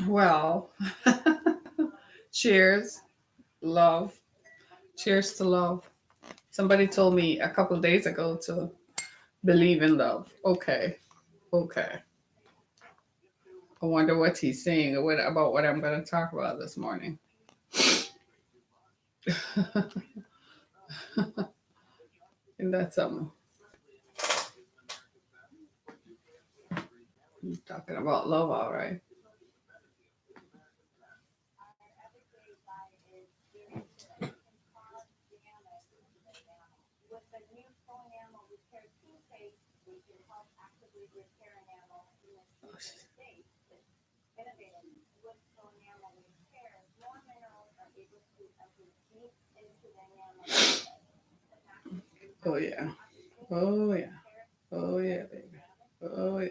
Well, cheers, love. Cheers to love. Somebody told me a couple of days ago to believe in love. Okay, okay. I wonder what he's saying or about what I'm going to talk about this morning. And that's talking about love, all right. Oh yeah, oh yeah, oh yeah, baby. Oh yeah.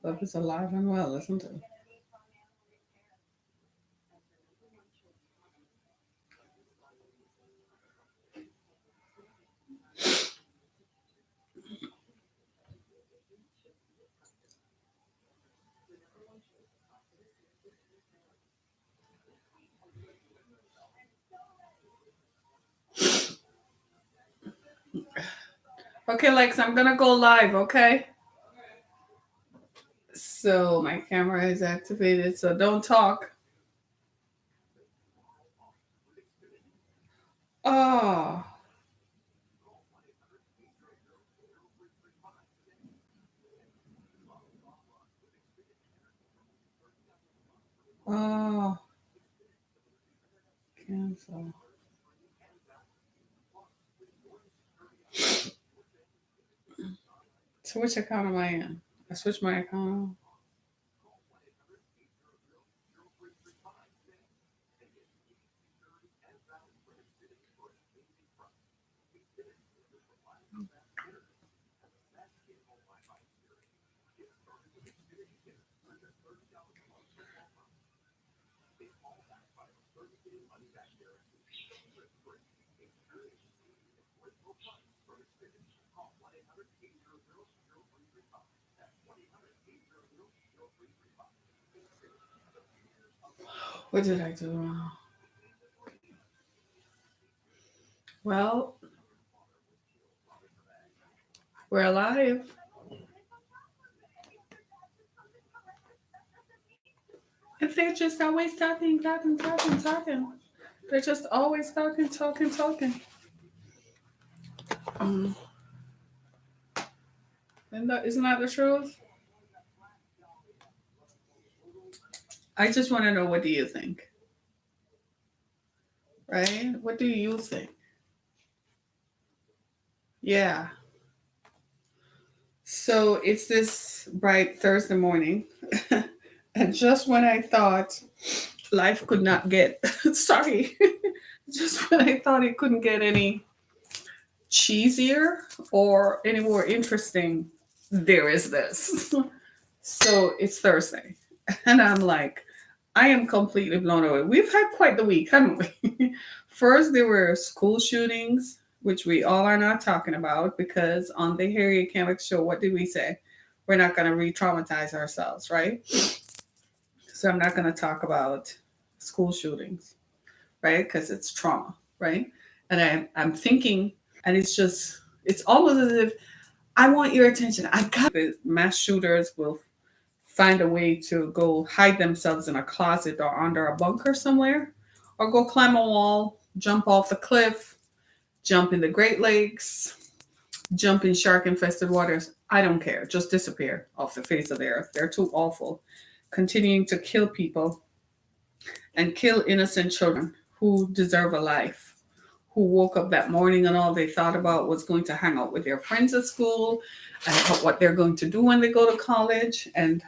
Love is alive and well, isn't it? Okay, Lex, I'm gonna go live. Okay. So my camera is activated, so don't talk. Oh, oh, cancel. So which account am I in? I switched my account. What did I do wrong? Well, we're alive. If they're just always talking, talking, talking, talking. They're just always talking, talking, talking. Mm. Isn't that the truth? I just want to know, what do you think? Right? What do you think? Yeah. So it's this bright Thursday morning. And just when I thought life could not get, sorry, just when I thought it couldn't get any cheesier or any more interesting, there is this. So it's Thursday. And I'm like, I am completely blown away. We've had quite the week, haven't we? First, there were school shootings, which we all are not talking about because on the Harriet Camwick show, what did we say? We're not going to re traumatize ourselves, right? So I'm not going to talk about school shootings, right? Because it's trauma, right? And I'm thinking, and it's almost as if I want your attention. I got it. Mass shooters will find a way to go hide themselves in a closet or under a bunker somewhere, or go climb a wall, jump off the cliff, jump in the Great Lakes, jump in shark infested waters. I don't care. Just disappear off the face of the earth. They're too awful. Continuing to kill people and kill innocent children who deserve a life, who woke up that morning and all they thought about was going to hang out with their friends at school and what they're going to do when they go to college and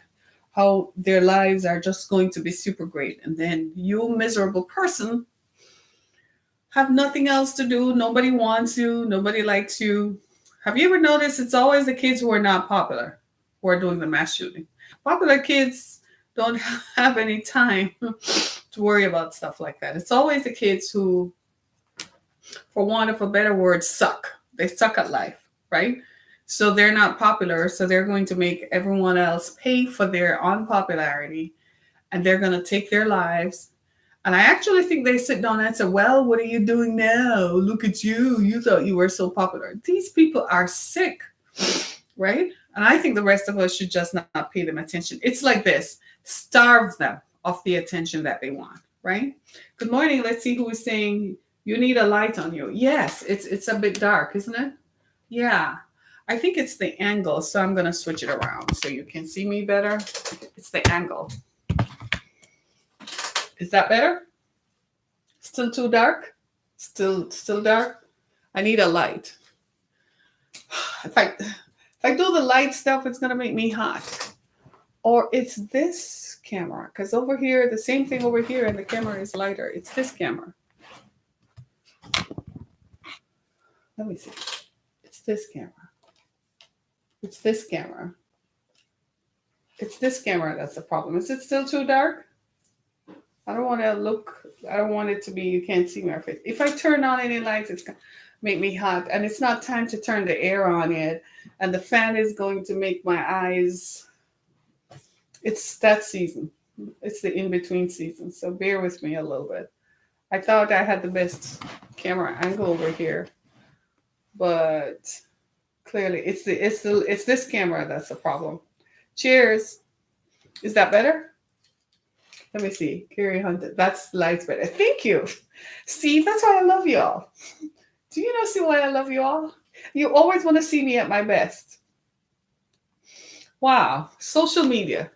how their lives are just going to be super great. And then you, miserable person, have nothing else to do. Nobody wants you, nobody likes you. Have you ever noticed it's always the kids who are not popular who are doing the mass shooting? Popular kids don't have any time to worry about stuff like that. It's always the kids who, for want of a better word, suck. They suck at life, right? So they're not popular, so they're going to make everyone else pay for their unpopularity and they're going to take their lives. And I actually think they sit down and say, well, what are you doing now? Look at you. You thought you were so popular. These people are sick, right? And I think the rest of us should just not pay them attention. It's like this: starve them of the attention that they want, right? Good morning. Let's see who is saying you need a light on you. Yes, it's a bit dark, isn't it? Yeah. I think it's the angle, so I'm going to switch it around so you can see me better. It's the angle. Is that better? Still too dark? Still dark? I need a light. If I do the light stuff, it's gonna make me hot. Or it's this camera, because over here, the same thing over here, and the camera is lighter. It's this camera. Let me see. It's this camera. It's this camera. It's this camera that's the problem. Is it still too dark? I don't want to look, I don't want it to be, you can't see my face. If I turn on any lights, it's going to make me hot. And it's not time to turn the air on yet. And the fan is going to make my eyes, it's that season. It's the in-between season. So bear with me a little bit. I thought I had the best camera angle over here. But clearly it's this camera that's the problem. Cheers. Is that better? Let me see. Carrie Hunter. That's lights better. Thank you. See, that's why I love y'all. Do you know see why I love you all? You always want to see me at my best. Wow. Social media.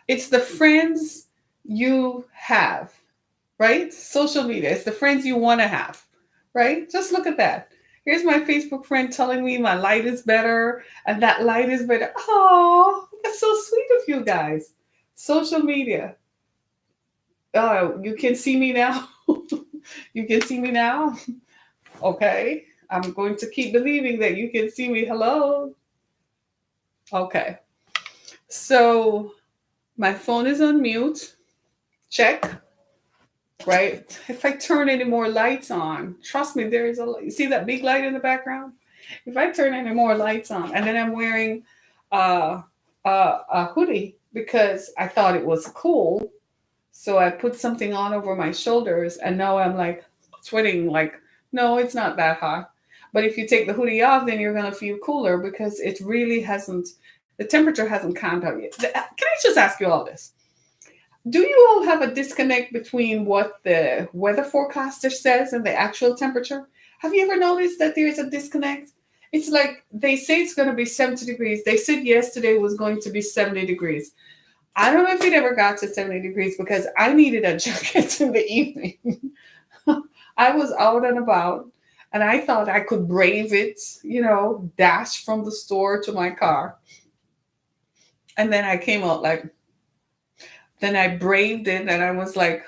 It's the friends you have, right? Social media. It's the friends you want to have, right? Just look at that. Here's my Facebook friend telling me my light is better and that light is better. Oh, that's so sweet of you guys. Social media. Oh, you can see me now. You can see me now. Okay. I'm going to keep believing that you can see me. Hello. Okay. So my phone is on mute. Check. Right? If I turn any more lights on, trust me, there is a light. You see that big light in the background? If I turn any more lights on, and then I'm wearing a hoodie because I thought it was cool. So I put something on over my shoulders, and now I'm like sweating. Like, no, it's not that hot. But if you take the hoodie off, then you're going to feel cooler because it really hasn't, the temperature hasn't calmed down yet. Can I just ask you all this? Do you all have a disconnect between what the weather forecaster says and the actual temperature? Have you ever noticed that there's a disconnect? It's like they say it's going to be 70 degrees. They said yesterday was going to be 70 degrees. I don't know if it ever got to 70 degrees because I needed a jacket in the evening. I was out and about and I thought I could brave it, dash from the store to my car. And then I came out like, then I braved it and I was like,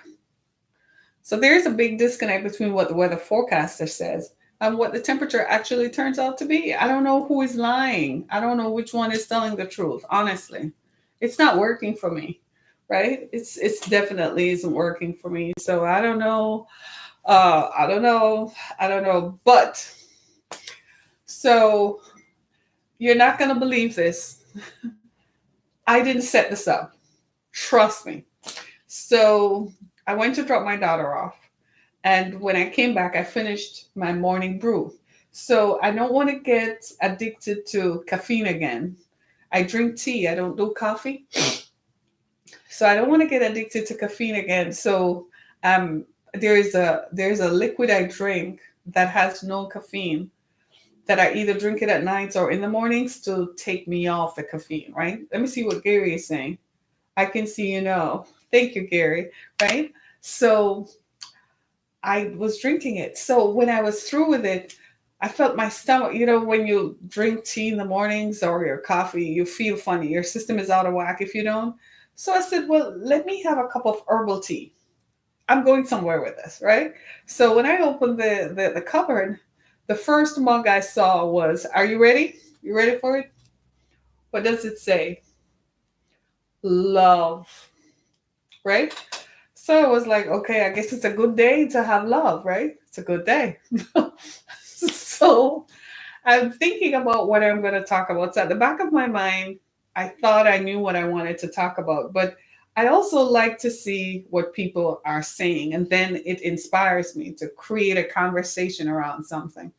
so there's a big disconnect between what the weather forecaster says and what the temperature actually turns out to be. I don't know who is lying. I don't know which one is telling the truth, honestly. It's not working for me, right? It's definitely isn't working for me. So I don't know. I don't know. But so you're not going to believe this. I didn't set this up. Trust me. So I went to drop my daughter off. And when I came back, I finished my morning brew. So I don't want to get addicted to caffeine again. I drink tea. I don't do coffee. So I don't want to get addicted to caffeine again. So there's a liquid I drink that has no caffeine that I either drink it at nights or in the mornings to take me off the caffeine, right? Let me see what Gary is saying. I can see Thank you, Gary, right? So I was drinking it. So when I was through with it, I felt my stomach, when you drink tea in the mornings or your coffee, you feel funny. Your system is out of whack if you don't. So I said, well, let me have a cup of herbal tea. I'm going somewhere with this, right? So when I opened the cupboard, the first mug I saw was, are you ready? You ready for it? What does it say? Love, right? So I was like, okay, I guess it's a good day to have love, right? It's a good day. So I'm thinking about what I'm going to talk about. So at the back of my mind, I thought I knew what I wanted to talk about, but I also like to see what people are saying, and then it inspires me to create a conversation around something.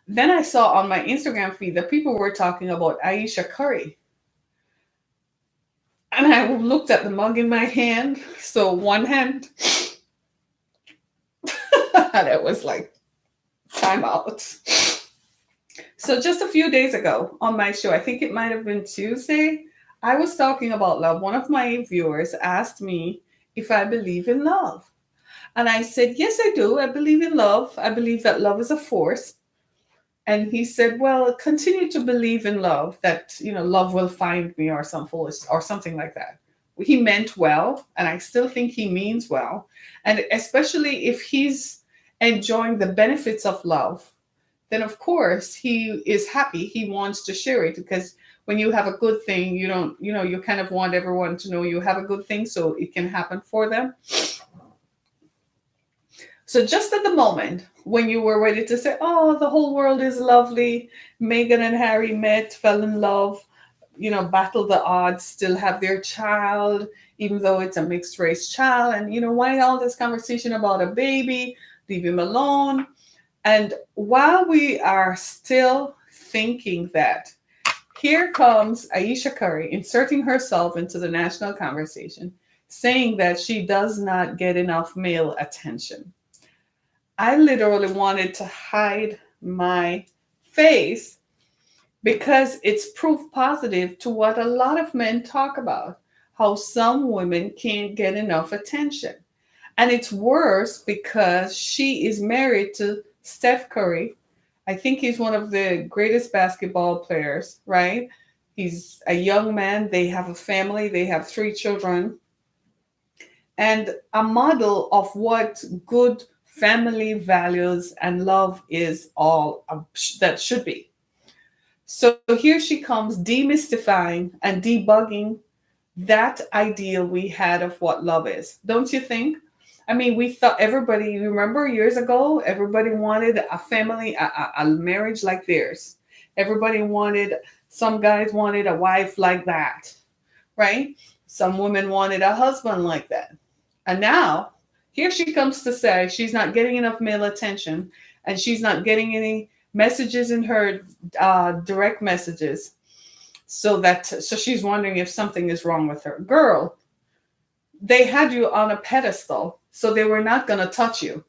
Then I saw on my Instagram feed that people were talking about Aisha Curry. And I looked at the mug in my hand. So one hand, and it was like, time out. So just a few days ago on my show, I think it might have been Tuesday, I was talking about love. One of my viewers asked me if I believe in love. And I said, yes, I do. I believe in love. I believe that love is a force. And he said, well, continue to believe in love, that, love will find me, or some foolish or something like that. He meant well, and I still think he means well. And especially if he's enjoying the benefits of love, then of course he is happy. He wants to share it, because when you have a good thing, you don't, you kind of want everyone to know you have a good thing so it can happen for them. So just at the moment when you were ready to say, oh, the whole world is lovely, Meghan and Harry met, fell in love, battled the odds, still have their child, even though it's a mixed race child. And, why all this conversation about a baby? Leave him alone. And while we are still thinking that, here comes Aisha Curry inserting herself into the national conversation, saying that she does not get enough male attention. I literally wanted to hide my face, because it's proof positive to what a lot of men talk about, how some women can't get enough attention. And it's worse because she is married to Steph Curry. I think he's one of the greatest basketball players, right? He's a young man. They have a family. They have 3 children. And a model of what good family values and love is all that should be. So here she comes demystifying and debugging that ideal we had of what love is. Don't you think? I mean, we thought everybody, you remember years ago, everybody wanted a family, a marriage like theirs. Everybody wanted, some guys wanted a wife like that, right? Some women wanted a husband like that. And now, here she comes to say she's not getting enough male attention, and she's not getting any messages in her direct messages. So she's wondering if something is wrong with her. Girl, they had you on a pedestal, so they were not going to touch you.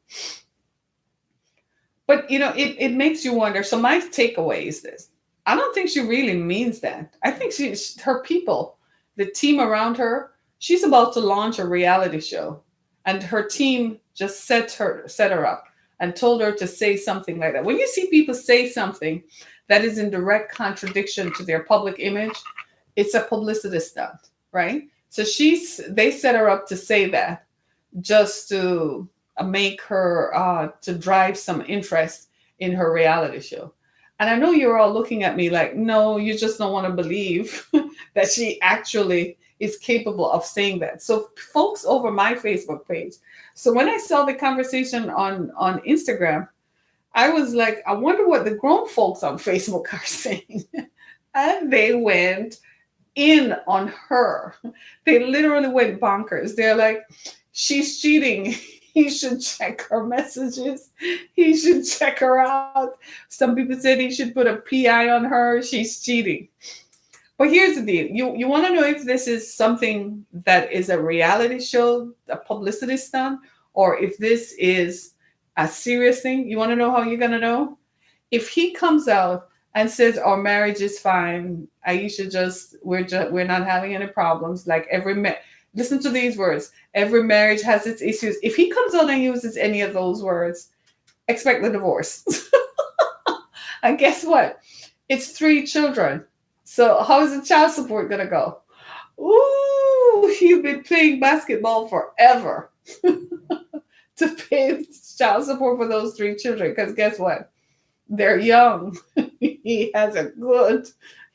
But, it makes you wonder. So my takeaway is this. I don't think she really means that. I think her people, the team around her, she's about to launch a reality show. And her team just set her up and told her to say something like that. When you see people say something that is in direct contradiction to their public image, it's a publicity stunt, right? So they set her up to say that, just to make her, to drive some interest in her reality show. And I know you're all looking at me like, no, you just don't want to believe that she actually is capable of saying that. So folks over my Facebook page. So when I saw the conversation on Instagram, I was like, I wonder what the grown folks on Facebook are saying. And they went in on her. They literally went bonkers. They're like, she's cheating. He should check her messages. He should check her out. Some people said he should put a PI on her. She's cheating. But here's the deal. You want to know if this is something that is a reality show, a publicity stunt, or if this is a serious thing. You want to know how you're going to know? If he comes out and says our marriage is fine, Aisha, we're not having any problems. Like listen to these words. Every marriage has its issues. If he comes out and uses any of those words, expect the divorce. And guess what? It's 3 children. So how is the child support going to go? Ooh, you've been playing basketball forever to pay child support for those 3 children. Because guess what? They're young. He has a good,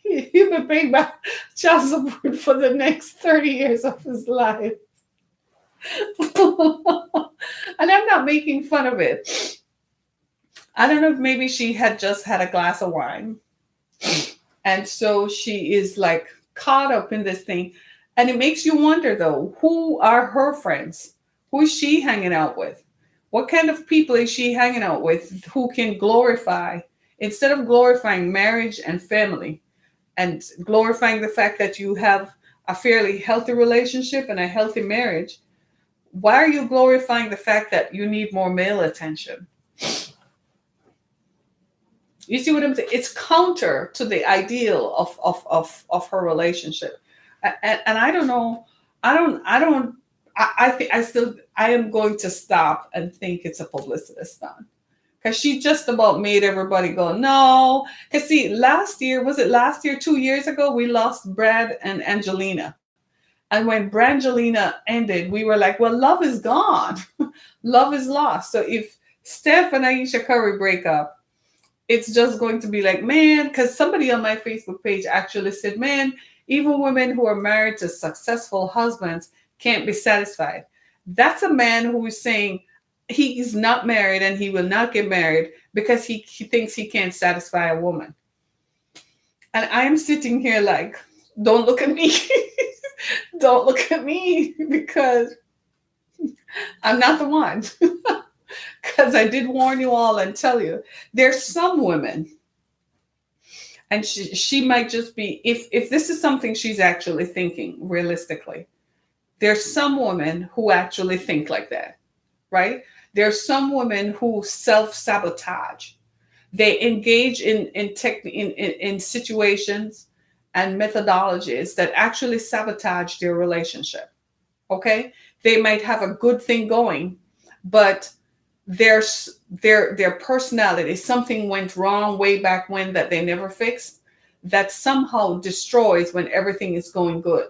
you've been paying back child support for the next 30 years of his life. And I'm not making fun of it. I don't know if maybe she had just had a glass of wine. And so she is like caught up in this thing. And it makes you wonder, though, who are her friends? Who is she hanging out with? What kind of people is she hanging out with who can glorify, instead of glorifying marriage and family and glorifying the fact that you have a fairly healthy relationship and a healthy marriage? Why are you glorifying the fact that you need more male attention? You see what I'm saying? It's counter to the ideal of her relationship. And I don't know. I think I still, I am going to stop and think it's a publicity stunt. Because she just about made everybody go, no. Because see, last year, was it last year, 2 years ago, we lost Brad and Angelina. And when Brangelina ended, we were like, well, love is gone. Love is lost. So if Steph and Aisha Curry break up, it's just going to be like, man, because somebody on my Facebook page actually said, man, even women who are married to successful husbands can't be satisfied. That's a man who is saying he's not married and he will not get married because he thinks he can't satisfy a woman. And I'm sitting here like, don't look at me. Don't look at me because I'm not the one. Because I did warn you all and tell you there's some women, and she might just be, if this is something she's actually thinking realistically, there's some women who actually think like that, right? There's some women who self-sabotage. They engage in situations and methodologies that actually sabotage their relationship. Okay? They might have a good thing going, but their personality, something went wrong way back when that they never fixed, that somehow destroys when everything is going good.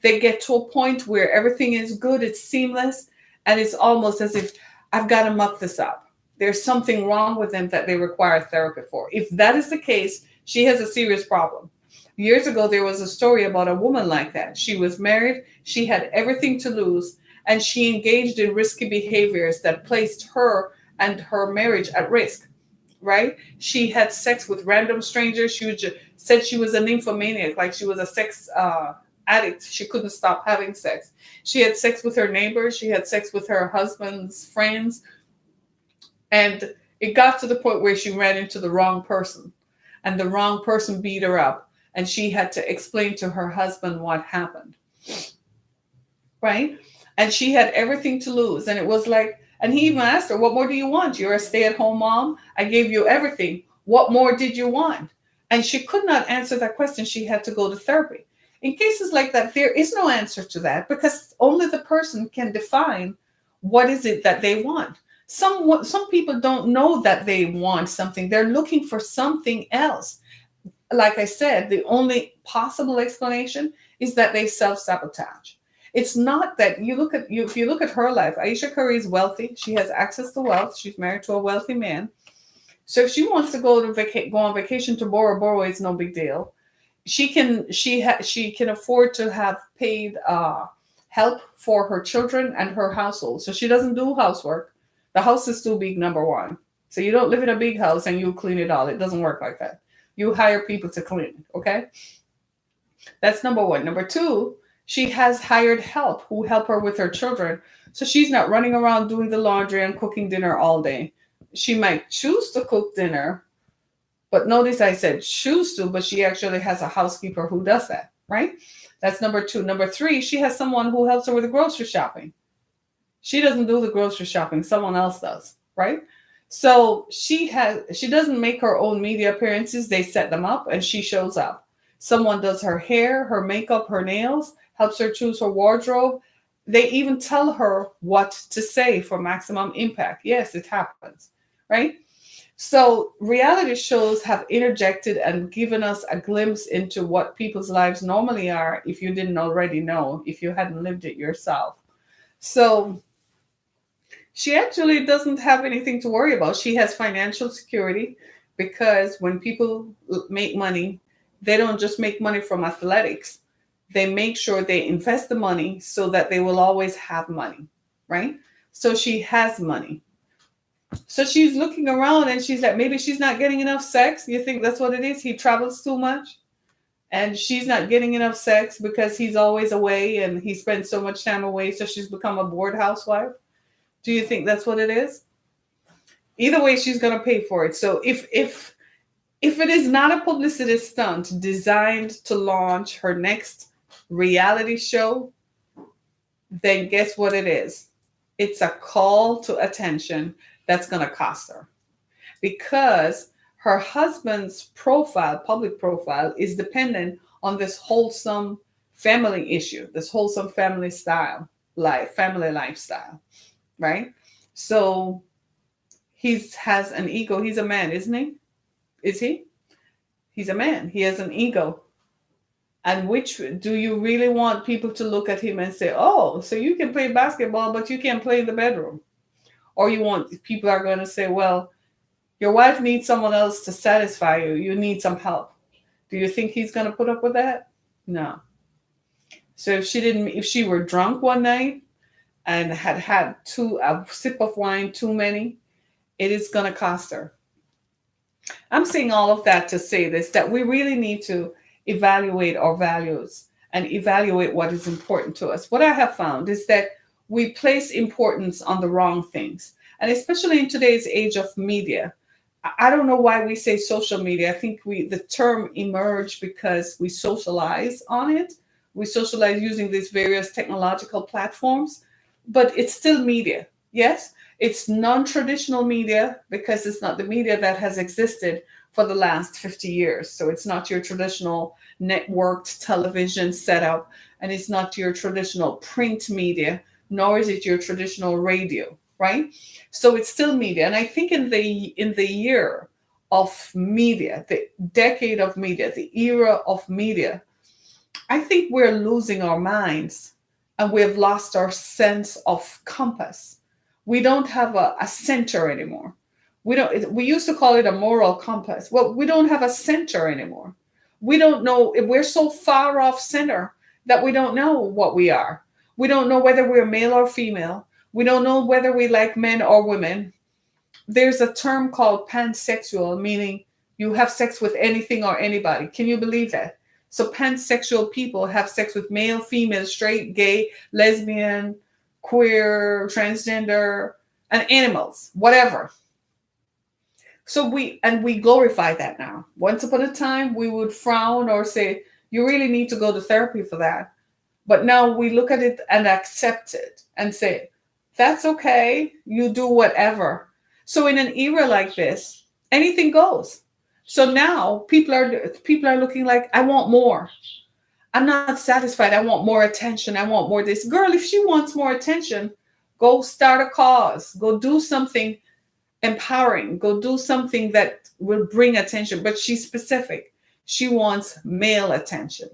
They get to a point where everything is good, it's seamless, and it's almost as if I've got to muck this up. There's something wrong with them that they require therapy for. If that is the case, she has a serious problem. Years ago, there was a story about a woman like that. She was married, she had everything to lose, and she engaged in risky behaviors that placed her and her marriage at risk, right? She had sex with random strangers. Said she was a nymphomaniac, like she was a sex addict. She couldn't stop having sex. She had sex with her neighbors. She had sex with her husband's friends. And it got to the point where she ran into the wrong person, and the wrong person beat her up. And she had to explain to her husband what happened, right? And she had everything to lose. And it was like, and he even asked her, what more do you want? You're a stay-at-home mom. I gave you everything. What more did you want? And she could not answer that question. She had to go to therapy. In cases like that, there is no answer to that because only the person can define what is it that they want. Some people don't know that they want something. They're looking for something else. Like I said, the only possible explanation is that they self-sabotage. It's not that you look at you if you look at her life. Aisha Curry is wealthy. She has access to wealth. She's married to a wealthy man. So if she wants to go on vacation to Bora Bora, it's no big deal. She can afford to have paid help for her children and her household. So she doesn't do housework. The house is too big, number one. So you don't live in a big house and you clean it all. It doesn't work like that. You hire people to clean it, okay? That's number one. Number two, she has hired help who help her with her children. So she's not running around doing the laundry and cooking dinner all day. She might choose to cook dinner, but notice I said choose to, but she actually has a housekeeper who does that, right? That's number two. Number three, she has someone who helps her with the grocery shopping. She doesn't do the grocery shopping, someone else does, right? So she doesn't make her own media appearances. They set them up and she shows up. Someone does her hair, her makeup, her nails, helps her choose her wardrobe. They even tell her what to say for maximum impact. Yes, it happens, right? So reality shows have interjected and given us a glimpse into what people's lives normally are if you didn't already know, if you hadn't lived it yourself. So she actually doesn't have anything to worry about. She has financial security because when people make money, they don't just make money from athletics. They make sure they invest the money so that they will always have money, right? So she has money. So she's looking around and she's like, maybe she's not getting enough sex. You think that's what it is? He travels too much. and she's not getting enough sex because he's always away and he spends so much time away, so she's become a bored housewife? Do you think that's what it is? Either way, she's going to pay for it. So if it is not a publicity stunt designed to launch her next reality show, then guess what it is? It's a call to attention that's going to cost her, because her husband's profile, public profile, is dependent on this wholesome family issue, this wholesome family style, family lifestyle, right? So he has an ego. He's a man, isn't he? Is he? He's a man. He has an ego. And which do you really want people to look at him and say, oh, so you can play basketball, but you can't play in the bedroom? Or you want people are going to say, well, your wife needs someone else to satisfy you. You need some help. Do you think he's going to put up with that? No. So if she were drunk one night and had a sip of wine too many, it is going to cost her. I'm saying all of that to say this, that we really need to evaluate our values and evaluate what is important to us. What I have found is that we place importance on the wrong things. And especially in today's age of media, I don't know why we say social media. I think the term emerged because we socialize on it. We socialize using these various technological platforms, but it's still media. Yes, it's non-traditional media because it's not the media that has existed for the last 50 years. So it's not your traditional networked television setup, and it's not your traditional print media, nor is it your traditional radio, right? So it's still media. And I think in the year of media, the decade of media, the era of media, I think we're losing our minds and we've lost our sense of compass. We don't have a center anymore. We used to call it a moral compass. Well, we don't have a center anymore. We don't know, we're so far off center that we don't know what we are. We don't know whether we're male or female. We don't know whether we like men or women. There's a term called pansexual, meaning you have sex with anything or anybody. Can you believe that? So pansexual people have sex with male, female, straight, gay, lesbian, queer, transgender, and animals, whatever. So we glorify that now. Once upon a time, we would frown or say, you really need to go to therapy for that. But now we look at it and accept it and say, that's okay. You do whatever. So in an era like this, anything goes. So now people are looking like, I want more. I'm not satisfied. I want more attention. I want more this. Girl, if she wants more attention, go start a cause. Go do something empowering. Go do something that will bring attention. But she's specific. She wants male attention.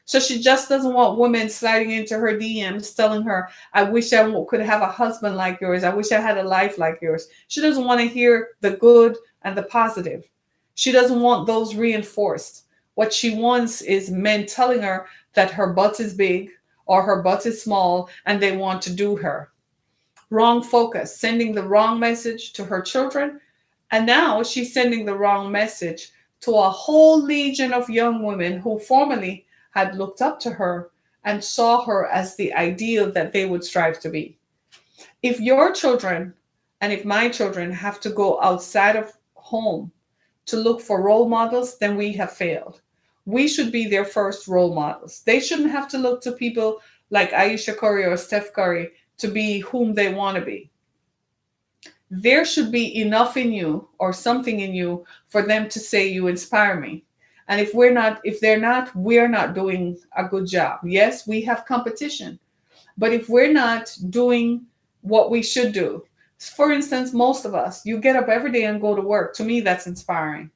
So she just doesn't want women sliding into her DMs telling her, I wish I could have a husband like yours. I wish I had a life like yours. She doesn't want to hear the good and the positive. She doesn't want those reinforced. What she wants is men telling her that her butt is big or her butt is small and they want to do her. Wrong focus, sending the wrong message to her children. And now she's sending the wrong message to a whole legion of young women who formerly had looked up to her and saw her as the ideal that they would strive to be. If your children and if my children have to go outside of home to look for role models, then we have failed. We should be their first role models. They shouldn't have to look to people like Aisha Curry or Steph Curry to be whom they want to be. There should be enough in you or something in you for them to say, you inspire me. And if they're not, we're not doing a good job. Yes, we have competition, but if we're not doing what we should do, for instance, most of us, you get up every day and go to work. To me, that's inspiring.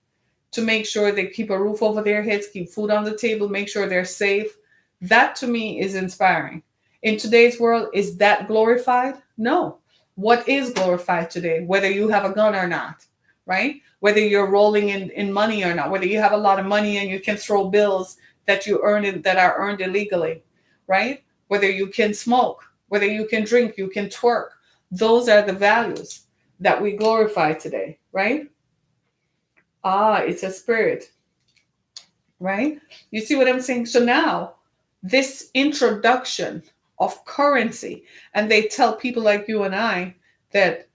To make sure they keep a roof over their heads, keep food on the table, make sure they're safe. That to me is inspiring. In today's world, is that glorified? No. What is glorified today? Whether you have a gun or not, right? Whether you're rolling in money or not, whether you have a lot of money and you can throw bills that are earned illegally, right? Whether you can smoke, whether you can drink, you can twerk. Those are the values that we glorify today, right? It's a spirit. right? You see what I'm saying? So now, this introduction of currency, and they tell people like you and I that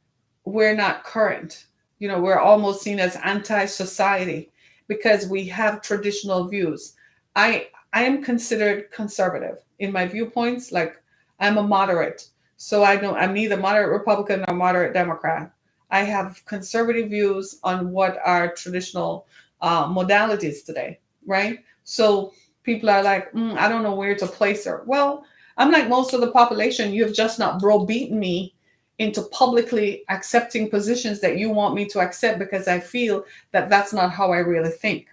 we're not current. We're almost seen as anti-society because we have traditional views. I am considered conservative in my viewpoints. Like, I'm a moderate. So I know I'm neither moderate Republican nor moderate Democrat. I have conservative views on what are traditional modalities today, right? So people are like, I don't know where to place her. Well, I'm like most of the population. You have just not browbeaten me into publicly accepting positions that you want me to accept because I feel that that's not how I really think.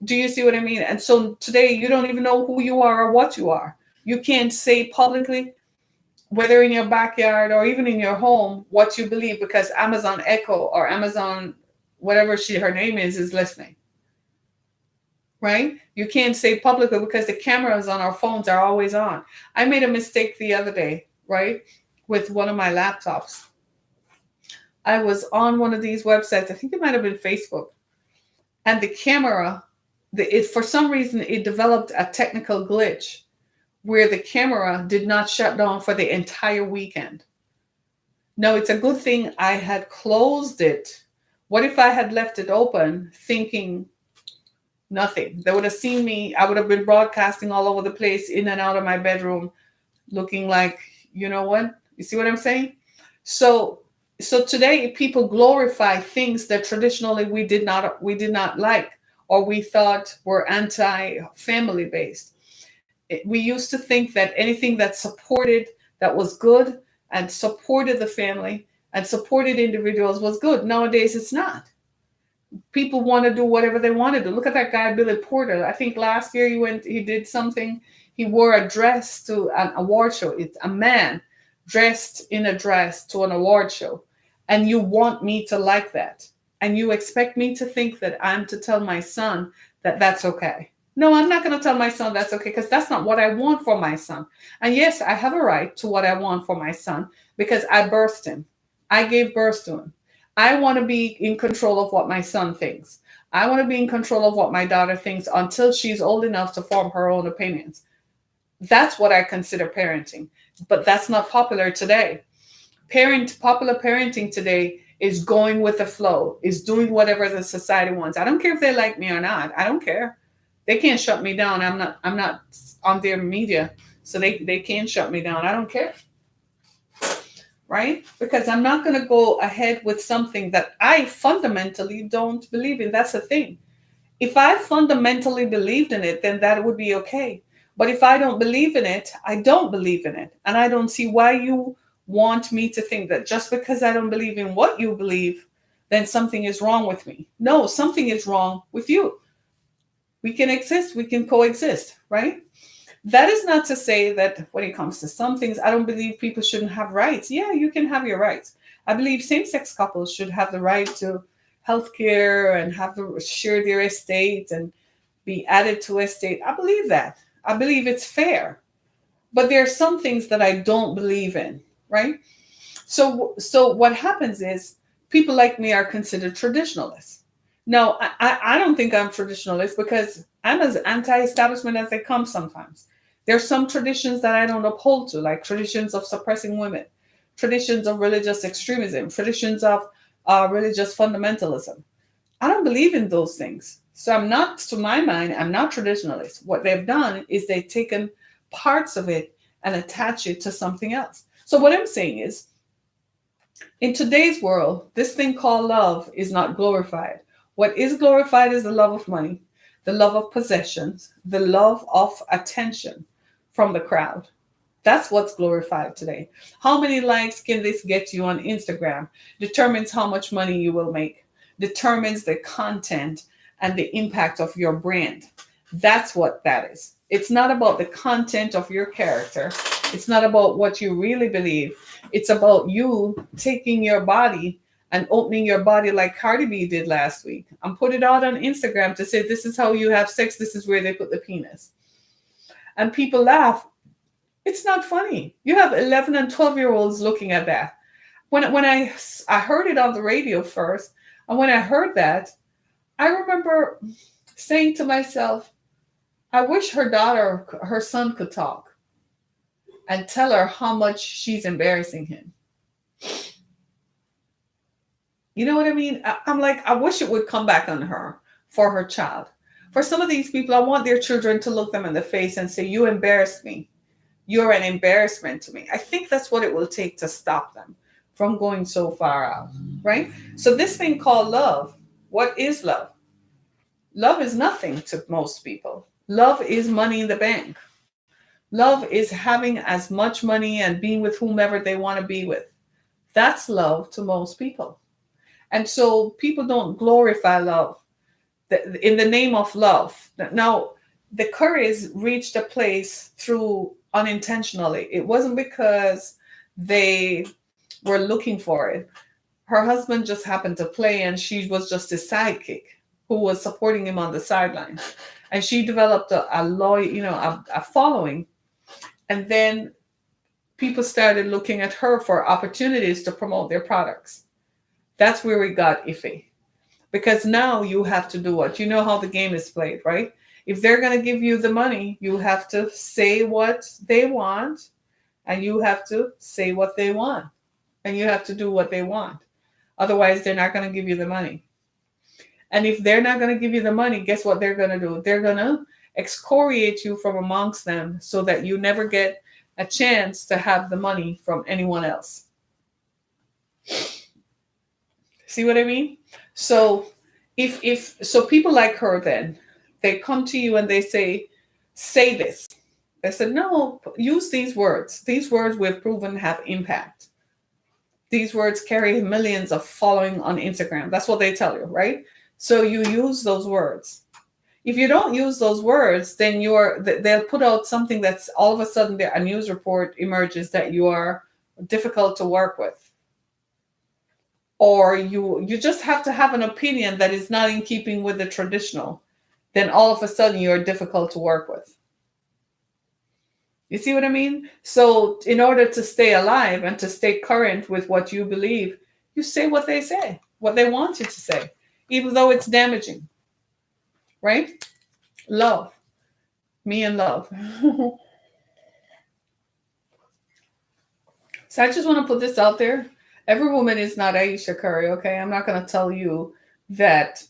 Do you see what I mean? And so today you don't even know who you are or what you are. You can't say publicly, whether in your backyard or even in your home, what you believe because Amazon Echo or Amazon, whatever her name is listening. Right? You can't say publicly because the cameras on our phones are always on. I made a mistake the other day, right? With one of my laptops. I was on one of these websites. I think it might have been Facebook, and the camera, for some reason, it developed a technical glitch where the camera did not shut down for the entire weekend. No, it's a good thing I had closed it. What if I had left it open, thinking nothing? They would have seen me. I would have been broadcasting all over the place, in and out of my bedroom, looking like, you know what? You see what I'm saying? So today people glorify things that traditionally we did not like, or we thought were anti-family based. We used to think that anything that was good and supported the family and supported individuals was good. Nowadays it's not. People want to do whatever they want to do. Look at that guy Billy Porter. I think last year he did something. He wore a dress to an award show. It's a man dressed in a dress to an award show. And you want me to like that. And you expect me to think that I'm to tell my son that that's okay. No, I'm not going to tell my son that's okay, because that's not what I want for my son. And yes, I have a right to what I want for my son because I birthed him. I gave birth to him. I want to be in control of what my son thinks. I want to be in control of what my daughter thinks until she's old enough to form her own opinions. That's what I consider parenting. But that's not popular today. Popular parenting today is going with the flow, is doing whatever the society wants. I don't care if they like me or not. I don't care. They can't shut me down. I'm not on their media, so they can't shut me down. I don't care. Right? Because I'm not going to go ahead with something that I fundamentally don't believe in. That's the thing. If I fundamentally believed in it, then that would be okay. But if I don't believe in it, I don't believe in it. And I don't see why you want me to think that just because I don't believe in what you believe, then something is wrong with me. No, something is wrong with you. We can exist, we can coexist, right? That is not to say that when it comes to some things, I don't believe people shouldn't have rights. Yeah, you can have your rights. I believe same-sex couples should have the right to health care and have to share their estate and be added to estate. I believe that. I believe it's fair. But there are some things that I don't believe in, right? So what happens is people like me are considered traditionalists. No, I don't think I'm traditionalist because I'm as anti-establishment as they come sometimes. There's some traditions that I don't uphold to, like traditions of suppressing women, traditions of religious extremism, traditions of religious fundamentalism. I don't believe in those things. So I'm not, to my mind, I'm not traditionalist. What they've done is they've taken parts of it and attach it to something else. So what I'm saying is, in today's world, this thing called love is not glorified. What is glorified is the love of money, the love of possessions, the love of attention from the crowd. That's what's glorified today. How many likes can this get you on Instagram determines how much money you will make, determines the content and the impact of your brand. That's what that is. It's not about the content of your character. It's not about what you really believe. It's about you taking your body and opening your body like Cardi B did last week and put it out on Instagram to say, this is how you have sex. This is where they put the penis. And people laugh. It's not funny. You have 11 and 12-year-olds looking at that. When I heard it on the radio first, and when I heard that, I remember saying to myself, I wish her daughter, her son could talk and tell her how much she's embarrassing him. You know what I mean? I'm like, I wish it would come back on her for her child. For some of these people, I want their children to look them in the face and say, you embarrassed me. You're an embarrassment to me. I think that's what it will take to stop them from going so far out, right? So, this thing called love, what is love? Love is nothing to most people. Love is money in the bank. Love is having as much money and being with whomever they want to be with. That's love to most people. And so people don't glorify love in the name of love. Now, the Currys reached a place through unintentionally. It wasn't because they were looking for it. Her husband just happened to play, and she was just his sidekick who was supporting him on the sidelines. And she developed a loyal, a following. And then people started looking at her for opportunities to promote their products. That's where we got iffy. Because now you have to do what? You know how the game is played, right? If they're going to give you the money, you have to say what they want, and you have to say what they want, and you have to do what they want. Otherwise, they're not going to give you the money. And if they're not going to give you the money, guess what they're going to do? They're going to excoriate you from amongst them so that you never get a chance to have the money from anyone else. See what I mean? So if so people like her, then they come to you and they say this. They said, no, use these words. These words we've proven have impact. These words carry millions of following on Instagram. That's what they tell you, right? So you use those words. If you don't use those words, then they'll put out something that's all of a sudden a news report emerges that you are difficult to work with. Or you just have to have an opinion that is not in keeping with the traditional, then all of a sudden you're difficult to work with. You see what I mean? So in order to stay alive and to stay current with what you believe, you say what they say, what they want you to say, even though it's damaging. Right? Love. Me and love. So I just want to put this out there. Every woman is not Ayesha Curry, okay? I'm not going to tell you that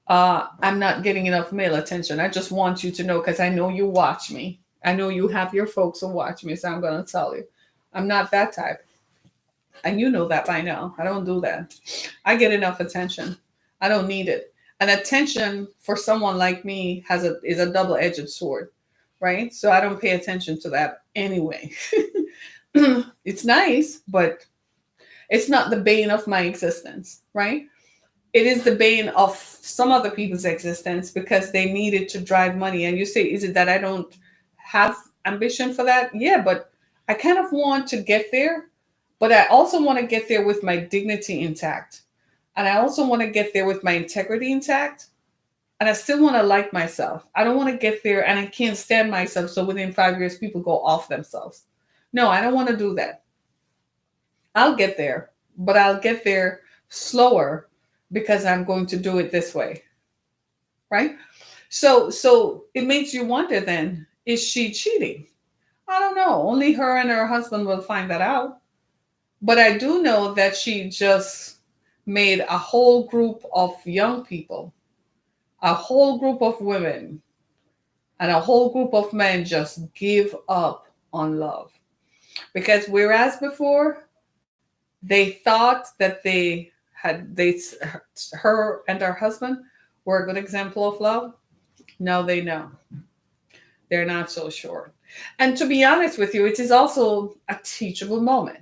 I'm not getting enough male attention. I just want you to know, because I know you watch me. I know you have your folks who watch me, so I'm going to tell you. I'm not that type. And you know that by now. I don't do that. I get enough attention. I don't need it. And attention for someone like me is a double-edged sword, right? So I don't pay attention to that anyway. It's nice, but it's not the bane of my existence, right? It is the bane of some other people's existence because they need it to drive money. And you say, is it that I don't have ambition for that? Yeah, but I kind of want to get there, but I also want to get there with my dignity intact. And I also want to get there with my integrity intact. And I still want to like myself. I don't want to get there and I can't stand myself. So within 5 years, people go off themselves. No, I don't want to do that. I'll get there, but I'll get there slower because I'm going to do it this way. Right? So it makes you wonder then, is she cheating? I don't know. Only her and her husband will find that out. But I do know that she just made a whole group of young people, a whole group of women, and a whole group of men just give up on love. Because whereas before, they thought that her and her husband were a good example of love. Now they know. They're not so sure. And to be honest with you, it is also a teachable moment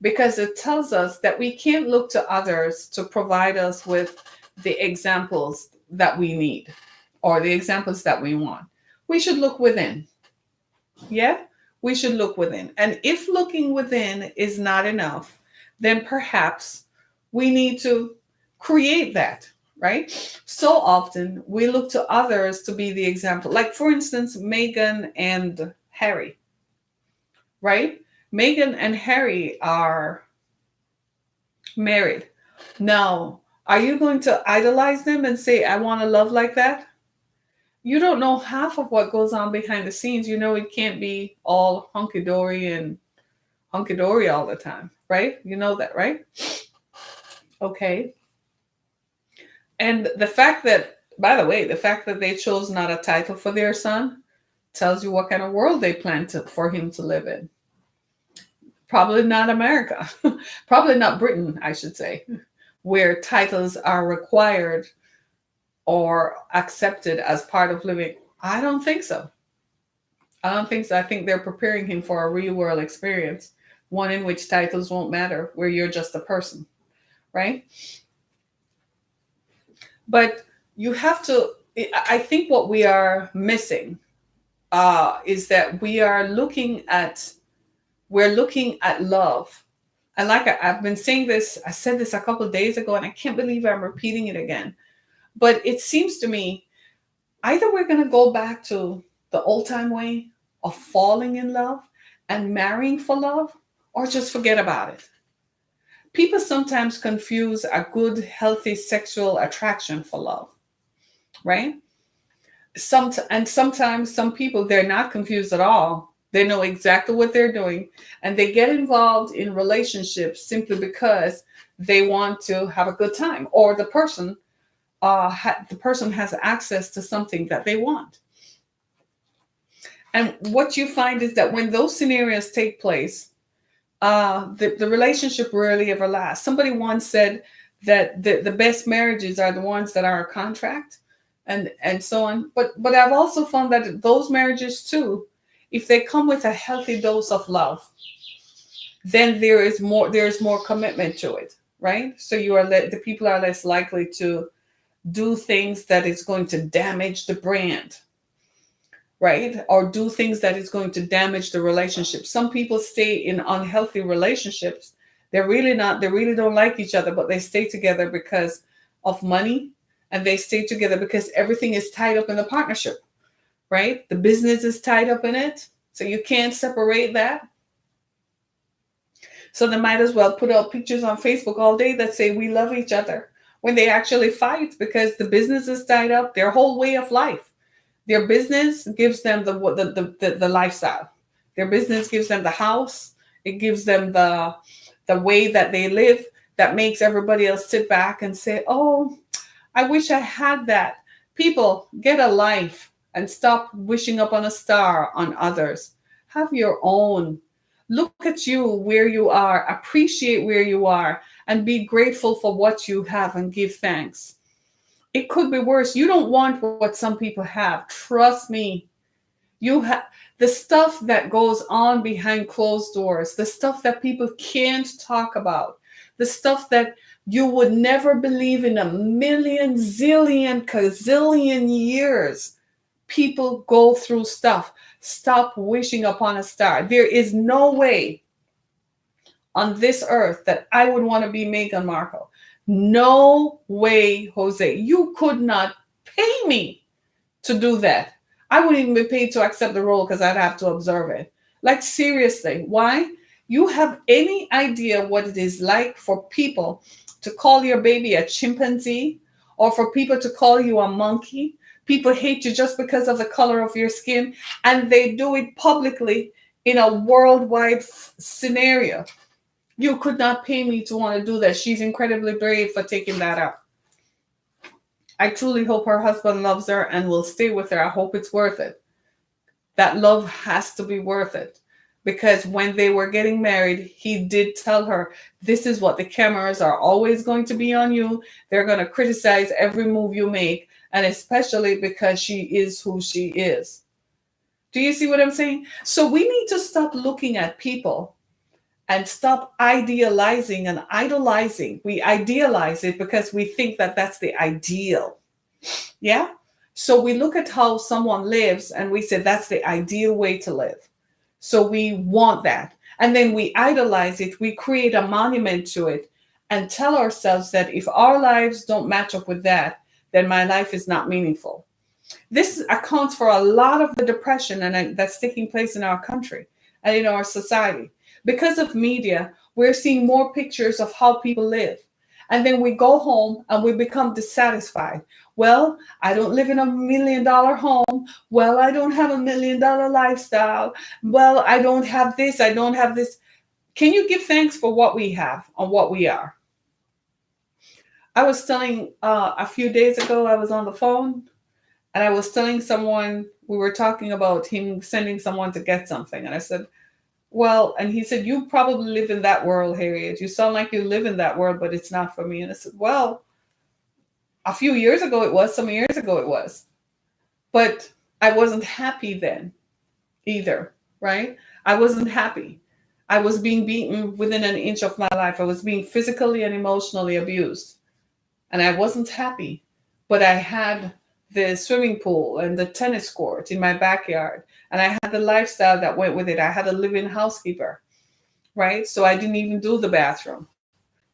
because it tells us that we can't look to others to provide us with the examples that we need or the examples that we want. We should look within. Yeah, we should look within. And if looking within is not enough, then perhaps we need to create that, right? So often we look to others to be the example. Like, for instance, Meghan and Harry, right? Meghan and Harry are married. Now, are you going to idolize them and say, I want to love like that? you don't know half of what goes on behind the scenes. You know, it can't be all hunky dory all the time, right? You know that, right? Okay. And the fact that, by the way, the fact that they chose not a title for their son tells you what kind of world they plan for him to live in. Probably not America, probably not Britain, I should say, where titles are required or accepted as part of living. I don't think so. I don't think so. I think they're preparing him for a real world experience, one in which titles won't matter, where you're just a person, right? But you have to, I think what we are missing is that we're looking at love. And like I've been saying this, I said this a couple of days ago, and I can't believe I'm repeating it again. But it seems to me either we're going to go back to the old time way of falling in love and marrying for love, or just forget about it. People sometimes confuse a good, healthy sexual attraction for love, right? And sometimes some people, they're not confused at all. They know exactly what they're doing, and they get involved in relationships simply because they want to have a good time, or the person has access to something that they want. And what you find is that when those scenarios take place, the relationship rarely ever lasts. Somebody once said that the best marriages are the ones that are a contract, and so on. But I've also found that those marriages too, if they come with a healthy dose of love, then there's more commitment to it, right? So the people are less likely to do things that is going to damage the brand, right? Or do things that is going to damage the relationship. Some people stay in unhealthy relationships. They really don't like each other, but they stay together because of money, and they stay together because everything is tied up in the partnership, right? The business is tied up in it. So you can't separate that. So they might as well put out pictures on Facebook all day that say we love each other when they actually fight because the business is tied up, their whole way of life. Their business gives them the lifestyle. Their business gives them the house. It gives them the way that they live that makes everybody else sit back and say, "Oh, I wish I had that." People, get a life and stop wishing up on a star on others. Have your own. Look at you where you are, appreciate where you are, and be grateful for what you have and give thanks. It could be worse. You don't want what some people have. Trust me. You have the stuff that goes on behind closed doors, the stuff that people can't talk about, the stuff that you would never believe in a million, zillion, gazillion years. People go through stuff. Stop wishing upon a star. There is no way on this earth that I would want to be Meghan Markle. No way, Jose. You could not pay me to do that. I wouldn't even be paid to accept the role because I'd have to observe it. Like, seriously, why? You have any idea what it is like for people to call your baby a chimpanzee, or for people to call you a monkey? People hate you just because of the color of your skin, and they do it publicly in a worldwide scenario. You could not pay me to want to do that. She's incredibly brave for taking that up. I truly hope her husband loves her and will stay with her. I hope it's worth it. That love has to be worth it. Because when they were getting married, he did tell her, this is what the cameras are always going to be on you. They're going to criticize every move you make, and especially because she is who she is. Do you see what I'm saying? So we need to stop looking at people and stop idealizing and idolizing. We idealize it because we think that that's the ideal. Yeah? So we look at how someone lives and we say that's the ideal way to live. So we want that. And then we idolize it. We create a monument to it and tell ourselves that if our lives don't match up with that, then my life is not meaningful. This accounts for a lot of the depression that's taking place in our country and in our society. Because of media, we're seeing more pictures of how people live. And then we go home and we become dissatisfied. Well, I don't live in $1 million home. Well, I don't have $1 million lifestyle. Well, I don't have this. I don't have this. Can you give thanks for what we have and what we are? I was telling a few days ago, I was on the phone and I was telling someone, we were talking about him sending someone to get something. And I said, well, and he said, you probably live in that world, Harriet. You sound like you live in that world, but it's not for me. And I said, well, a few years ago it was, some years ago it was. But I wasn't happy then either, right? I wasn't happy. I was being beaten within an inch of my life. I was being physically and emotionally abused. And I wasn't happy. But I had the swimming pool and the tennis court in my backyard. And I had the lifestyle that went with it. I had a live-in housekeeper, right? So I didn't even do the bathroom.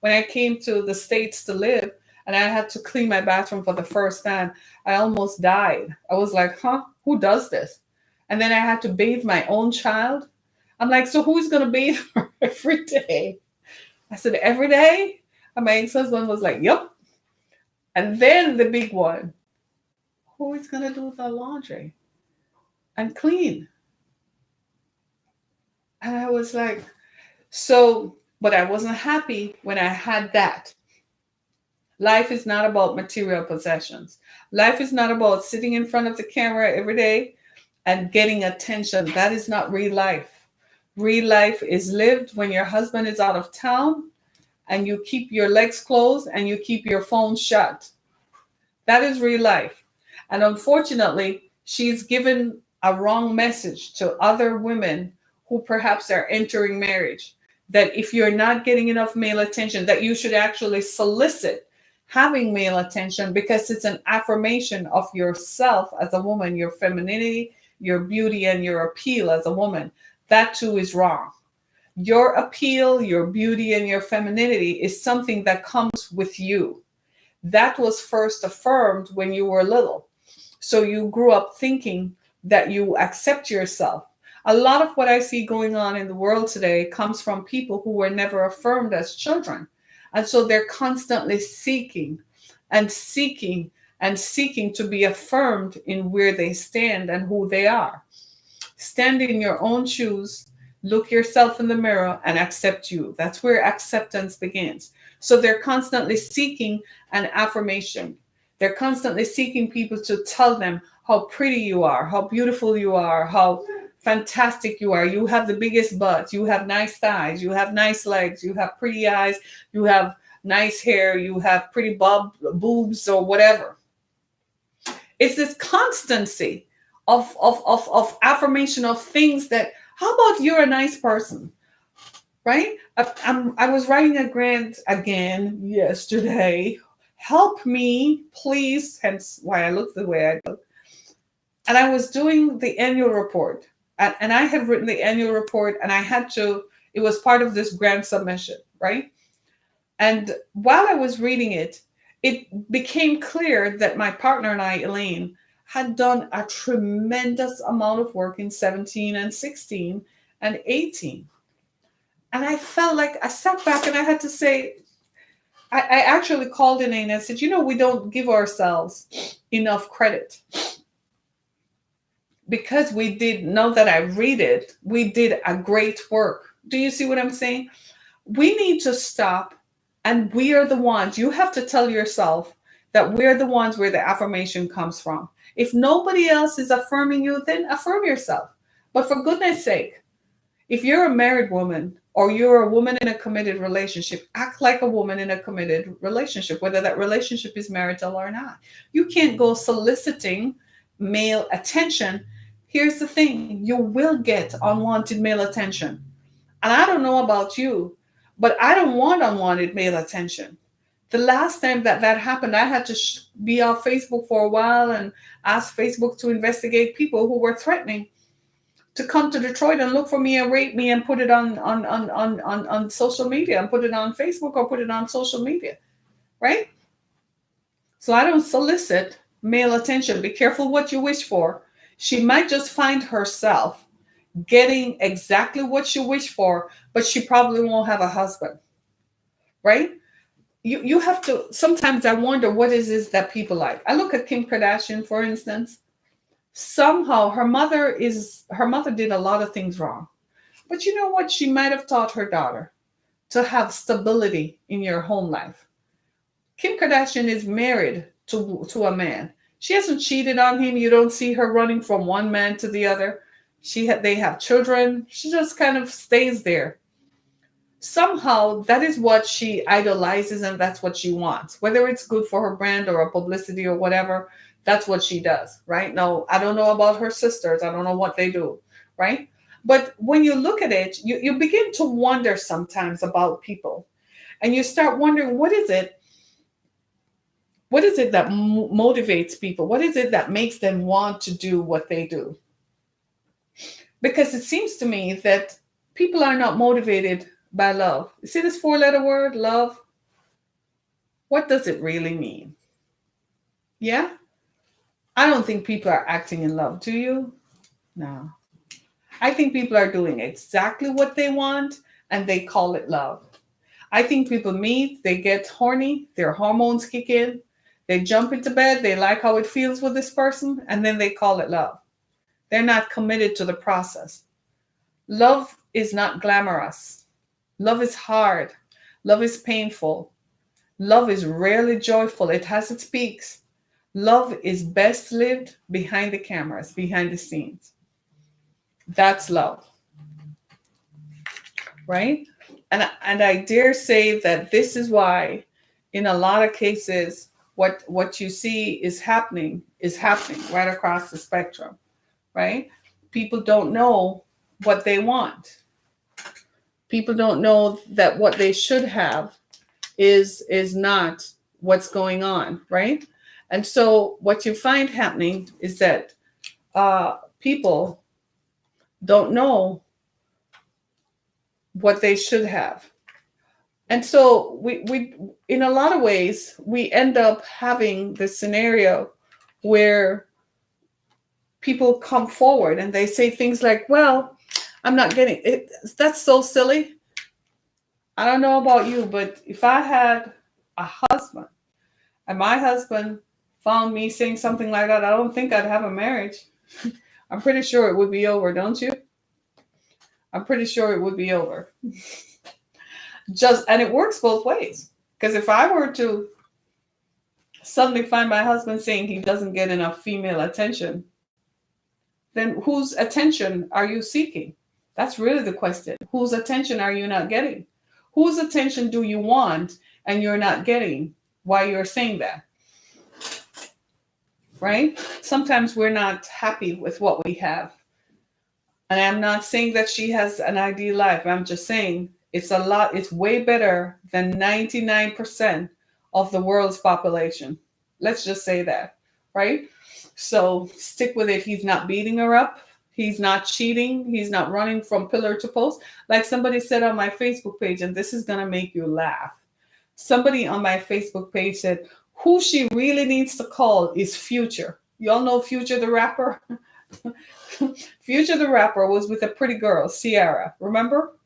When I came to the States to live and I had to clean my bathroom for the first time, I almost died. I was like, who does this? And then I had to bathe my own child. I'm like, so who's going to bathe her every day? I said, every day? And my ex-husband was like, yep. And then the big one, who is going to do the laundry and clean? And I was like, so, but I wasn't happy when I had that. Life is not about material possessions. Life is not about sitting in front of the camera every day and getting attention. That is not real life. Real life is lived when your husband is out of town and you keep your legs closed and you keep your phone shut. That is real life. And unfortunately, she's given a wrong message to other women who perhaps are entering marriage, that if you're not getting enough male attention, that you should actually solicit having male attention, because it's an affirmation of yourself as a woman, your femininity, your beauty, and your appeal as a woman. That too is wrong. Your appeal, your beauty, and your femininity is something that comes with you. That was first affirmed when you were little. So you grew up thinking that you accept yourself. A lot of what I see going on in the world today comes from people who were never affirmed as children. And so they're constantly seeking and seeking and seeking to be affirmed in where they stand and who they are. Stand in your own shoes, look yourself in the mirror, and accept you. That's where acceptance begins. So they're constantly seeking an affirmation. They're constantly seeking people to tell them how pretty you are, how beautiful you are, how fantastic you are. You have the biggest butt. You have nice thighs. You have nice legs. You have pretty eyes. You have nice hair. You have pretty boobs or whatever. It's this constancy of affirmation of things that, how about you're a nice person, right? I was writing a grant again yesterday. Help me, please. Hence why I look the way I look. And I was doing the annual report. And I had written the annual report and I had to, it was part of this grant submission, right? And while I was reading it, it became clear that my partner and I, Elaine, had done a tremendous amount of work in 17 and 16 and 18. And I felt like I sat back and I had to say, I actually called Elaine and said, we don't give ourselves enough credit. Because we did, now that I read it, we did a great work. Do you see what I'm saying? We need to stop, and we are the ones. You have to tell yourself that we're the ones where the affirmation comes from. If nobody else is affirming you, then affirm yourself. But for goodness sake, if you're a married woman or you're a woman in a committed relationship, act like a woman in a committed relationship, whether that relationship is marital or not. You can't go soliciting male attention. Here's the thing, you will get unwanted male attention. And I don't know about you, but I don't want unwanted male attention. The last time that happened, I had to be off Facebook for a while and ask Facebook to investigate people who were threatening to come to Detroit and look for me and rape me and put it on social media and put it on Facebook or put it on social media, right? So I don't solicit male attention. Be careful what you wish for. She might just find herself getting exactly what she wished for, but she probably won't have a husband, right? you have to, sometimes I wonder what is this that people like. I look at Kim Kardashian, for instance. Somehow her mother did a lot of things wrong. But you know what? She might have taught her daughter to have stability in your home life. Kim Kardashian is married to a man. She hasn't cheated on him. You don't see her running from one man to the other. They have children. She just kind of stays there. Somehow that is what she idolizes and that's what she wants. Whether it's good for her brand or a publicity or whatever, that's what she does, right? Now, I don't know about her sisters. I don't know what they do, right? But when you look at it, you begin to wonder sometimes about people and you start wondering what is it that motivates people? What is it that makes them want to do what they do? Because it seems to me that people are not motivated by love. You see this four-letter word, love? What does it really mean? Yeah? I don't think people are acting in love. Do you? No. I think people are doing exactly what they want and they call it love. I think people meet, they get horny, their hormones kick in, they jump into bed, they like how it feels with this person, and then they call it love. They're not committed to the process. Love is not glamorous. Love is hard. Love is painful. Love is rarely joyful. It has its peaks. Love is best lived behind the cameras, behind the scenes. That's love, right? And I dare say that this is why, in a lot of cases, what you see is happening right across the spectrum, right? People don't know what they want. People don't know that what they should have is not what's going on, right? And so what you find happening is that people don't know what they should have. And so we in a lot of ways we end up having this scenario where people come forward and they say things like, well, I'm not getting it. That's so silly. I don't know about you, but if I had a husband and my husband found me saying something like that, I don't think I'd have a marriage. I'm pretty sure it would be over, don't you? I'm pretty sure it would be over. And it works both ways. Because if I were to suddenly find my husband saying he doesn't get enough female attention, then whose attention are you seeking? That's really the question. Whose attention are you not getting? Whose attention do you want and you're not getting while you're saying that? Right? Sometimes we're not happy with what we have. And I'm not saying that she has an ideal life. I'm just saying it's way better than 99% of the world's population. Let's just say that, right? So stick with it. He's not beating her up. He's not cheating. He's not running from pillar to post. Like somebody said on my Facebook page, and this is going to make you laugh. Somebody on my Facebook page said, who she really needs to call is Future. Y'all know Future the rapper? Future the rapper was with a pretty girl, Ciara, remember?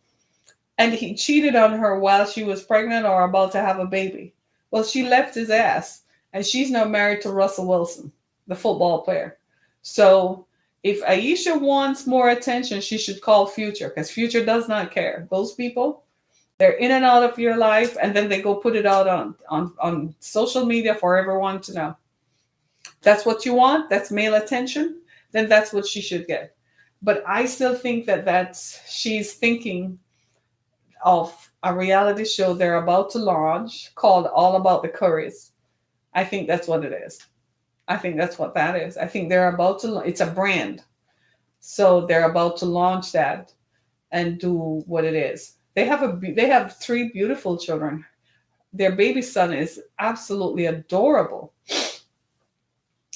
And he cheated on her while she was pregnant or about to have a baby. Well, she left his ass, and she's now married to Russell Wilson, the football player. So if Aisha wants more attention, she should call Future, because Future does not care. Those people, they're in and out of your life, and then they go put it out on social media for everyone to know. That's what you want? That's male attention? Then that's what she should get. But I still think that she's thinking of a reality show they're about to launch called All About the Curries. I think that's what it is. I think that's what that is. I think they're about to, it's a brand. So they're about to launch that and do what it is. They have 3 beautiful children. Their baby son is absolutely adorable.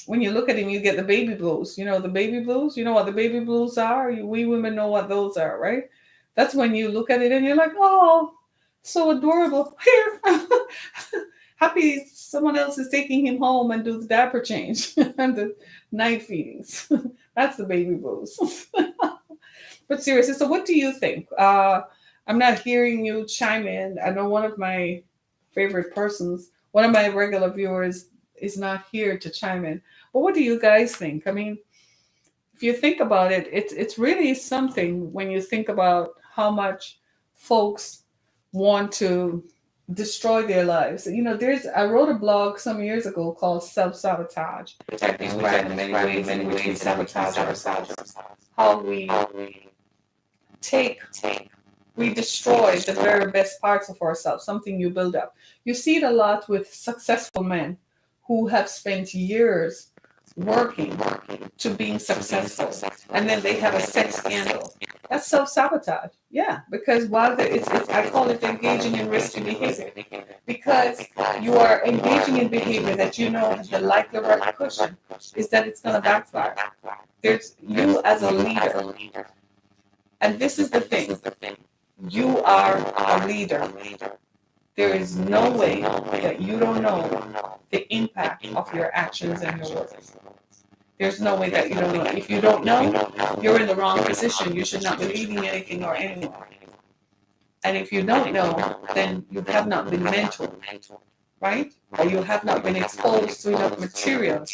When you look at him, you get the baby blues. You know the baby blues? You know what the baby blues are? We women know what those are, right? That's when you look at it and you're like, oh, so adorable. Here. Happy someone else is taking him home and do the diaper change and the night feedings. That's the baby blues. But seriously, so what do you think? I'm not hearing you chime in. I know one of my favorite persons. One of my regular viewers is not here to chime in. But what do you guys think? I mean, if you think about it, it's really something when you think about how much folks want to destroy their lives. You know, I wrote a blog some years ago called Self Sabotage, which I describe the many ways in which we sabotage ourselves. How take we destroy the very best parts of ourselves, something you build up. You see it a lot with successful men who have spent years working to being successful, and then they have a sex scandal. That's self-sabotage. Yeah, because while it's I call it engaging in risky behavior, because you are engaging in behavior that you know the likely repercussion is that it's going to backfire. There's you as a leader, and this is the thing. You are a leader. There is no way that you don't know the impact of your actions and your words. There's no way that you don't know. If you don't know, you're in the wrong position. You should not be leading anything or anyone. And if you don't know, then you have not been mentored, right? Or you have not been exposed to enough material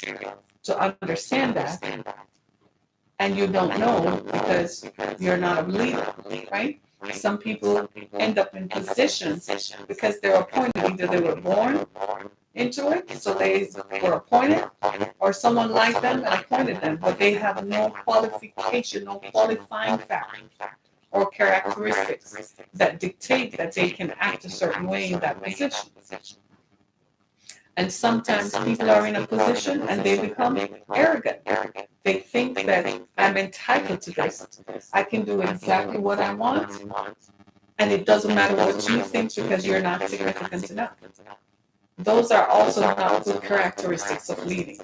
to understand that. And you don't know because you're not a leader, right? Some people end up in positions because they're appointed. Either they were born into it, so they were appointed, or someone liked them and appointed them, but they have no qualification, no qualifying factor or characteristics that dictate that they can act a certain way in that position. And sometimes people are in a position and they become arrogant. They think that I'm entitled to this. I can do exactly what I want. And it doesn't matter what you think because you're not significant enough. Those are also not good characteristics of leading.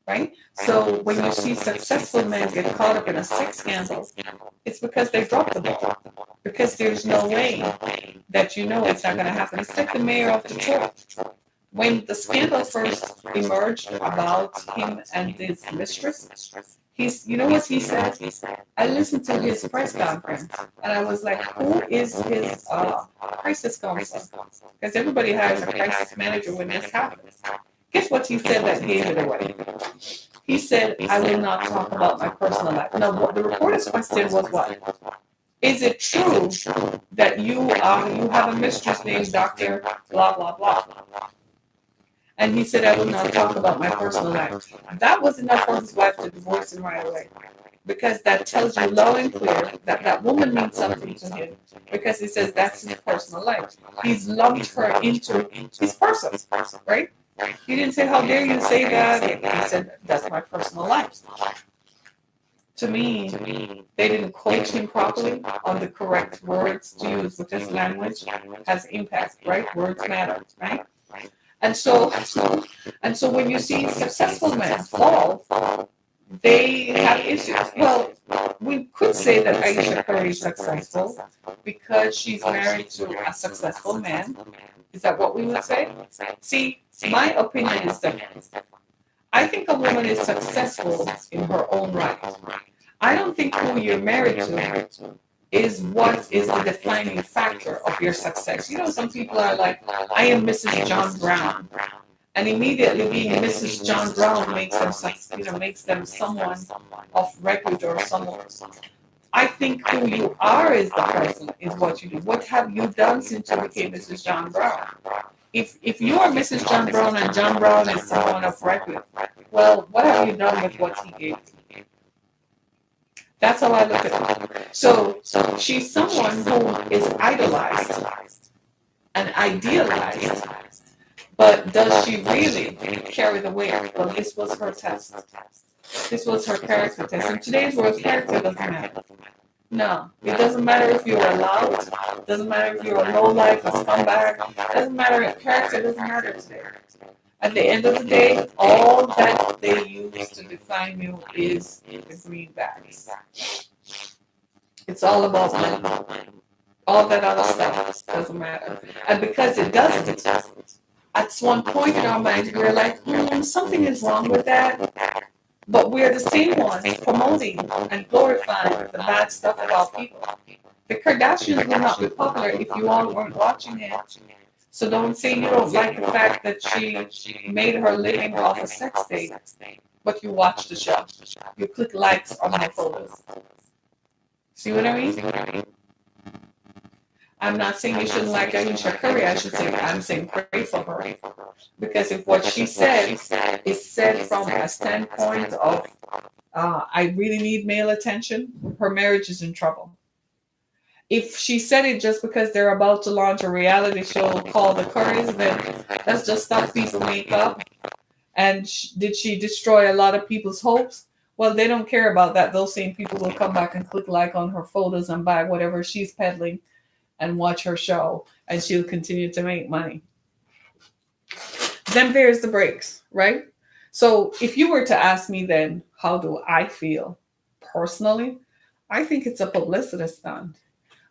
Right? So when you see successful men get caught up in a sex scandal, it's because they dropped the ball. Because there's no way that you know it's not going to happen. It's like the mayor of Detroit. When the scandal first emerged about him and his mistress, you know what he said? I listened to his press conference and I was like, who is his crisis counselor? Because everybody has a crisis manager when this happens. Guess what he said that gave it away? He said, I will not talk about my personal life. Now, the reporter's question was what? Is it true that you have a mistress named Dr. blah, blah, blah? And he said, I will not talk about my personal life. That was enough for his wife to divorce him right away. Because that tells you loud and clear that that woman means something to him. Because he says that's his personal life. He's lumped her into his person, right? He didn't say, how dare you say that? He said, that's my personal life. To me, they didn't coach him properly on the correct words to use because language has impact, right? Words matter, right? And so when you see successful men fall, they have issues. Well, we could say that Aisha Curry is successful because she's married to a successful man. Is that what we would say? See, my opinion is different. I think a woman is successful in her own right. I don't think who you're married to is what is the defining factor of your success. You know, some people are like, I am Mrs. John Brown. And immediately being Mrs. John Brown makes them someone of repute or someone. I think who you are as the person is what you do. What have you done since you became Mrs. John Brown? If you are Mrs. John Brown and John Brown is someone of repute, well, what have you done with what he gave you? That's how I look at it. So she's someone who is idolized and idealized, but does she really carry the weight? Well, this was her test. This was her character test. In today's world, character doesn't matter. No, it doesn't matter if you're loud. It doesn't matter if you're a lowlife, a scumbag. It doesn't matter if character doesn't matter today. At the end of the day, all that they use to define you is the greenbacks. It's all about money. All that other stuff doesn't matter. And because it doesn't, at one point in our minds, we're like, something is wrong with that. But we're the same ones promoting and glorifying the bad stuff about people. The Kardashians would not be popular if you all weren't watching it. So don't say you don't like the fact that she made her living off a sex tape, but you watch the show. You click likes on her photos. See what I mean? I'm not saying you shouldn't like Ayesha Curry. I'm saying pray for her. Because if what she said is said from a standpoint of, I really need male attention, her marriage is in trouble. If she said it just because they're about to launch a reality show called The Currys, then that's just stuff people make up. And did she destroy a lot of people's hopes? Well, they don't care about that. Those same people will come back and click like on her photos and buy whatever she's peddling and watch her show, and she'll continue to make money. Then there's the breaks, right? So if you were to ask me then, how do I feel personally? I think it's a publicity stunt.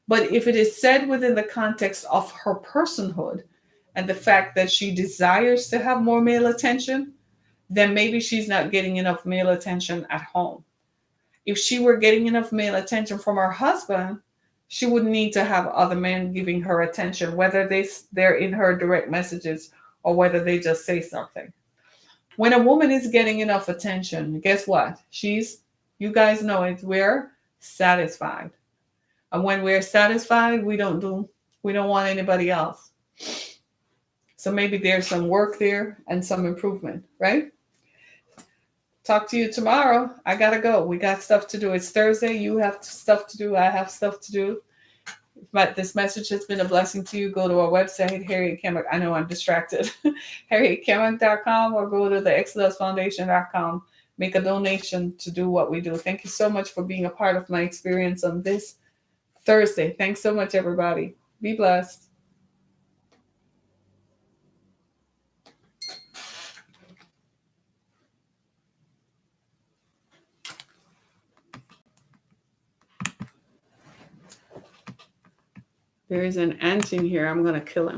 But if it is said within the context of her personhood and the fact that she desires to have more male attention, then maybe she's not getting enough male attention at home. If she were getting enough male attention from her husband, she wouldn't need to have other men giving her attention, whether they're in her direct messages or whether they just say something. When a woman is getting enough attention, guess what? You guys know it, we're satisfied. And when we're satisfied, we don't want anybody else. So maybe there's some work there and some improvement, right? Talk to you tomorrow. I gotta go. We got stuff to do. It's Thursday. You have stuff to do. I have stuff to do. If this message has been a blessing to you, go to our website, Harriet Kemmick. I know I'm distracted. HarrietKemmick.com, or go to the ExodusFoundation.com. Make a donation to do what we do. Thank you so much for being a part of my experience on this Thursday. Thanks so much, everybody. Be blessed. There is an ant in here. I'm going to kill him.